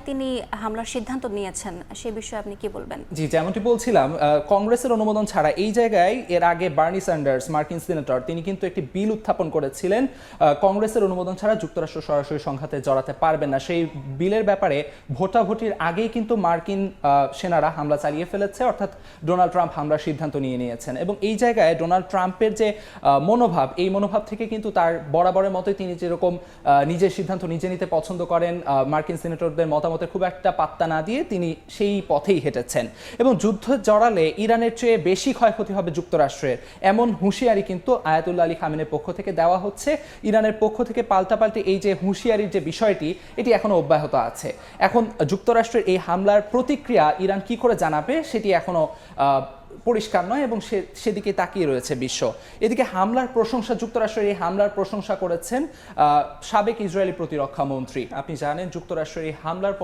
তিনি হামলার সিদ্ধান্ত নিয়েছেন সে বিষয়ে আপনি কি বলবেন? জি, যেমনটি বলছিলাম, কংগ্রেসের অনুমোদন ছাড়া এই জায়গায় এর আগে বার্নি স্যান্ডার্স মার্কিন সিনেটর তিনি কিন্তু একটি বিল উত্থাপন করেছিলেন, কংগ্রেসের অনুমোদন ছাড়া যুক্তরাষ্ট্র সরাসরি সংঘাতে জড়াতে পারবেন না। সেই বিলের ব্যাপারে ভোটাভুটির আগেই কিন্তু মার্কিন সেনারা হামলা চালিয়ে ফেলেছে, অর্থাৎ ডোনাল্ড ট্রাম্প হামলার সিদ্ধান্ত নিয়ে নিয়েছেন। এবং এই জায়গায় ডোনাল্ড ট্রাম্পের যে মনোভাব, এই মনোভাব থেকে কিন্তু তার বরাবরের মতোই তিনি যেরকম নিজের সিদ্ধান্ত নিজে নিতে পছন্দ করেন, মার্কিন সিনেটরদের মতামতে খুব একটা পাত্তা না দিয়ে তিনি সেই পথেই হেঁটেছেন। এবং যুদ্ধ জড়ালে ইরানের চেয়ে বেশি ক্ষয়ক্ষতি হবে যুক্তরাষ্ট্রের, এমন হুঁশিয়ারি কিন্তু আয়াতুল্লাহ আলী খামেনের পক্ষ থেকে দেওয়া হচ্ছে। ইরানের পক্ষ থেকে পাল্টাপাল্টি এই যে হুঁশিয়ারির যে বিষয়টি, এটি এখনো অব্যাহত আছে। এখন যুক্তরাষ্ট্রের এই হামলার প্রতিক্রিয়া ইরান কি করে জানাবে সেটি এখনো পরিষ্কার নয়, এবং সেদিকে তাকিয়ে রয়েছে বিশ্ব। এদিকে হামলার প্রশংসা, যুক্তরাষ্ট্রের এই হামলার প্রশংসা করেছেন সাবেক ইসরায়েলি প্রতিরক্ষা মন্ত্রী। আপনি জানেন যুক্তরাষ্ট্রের এই হামলার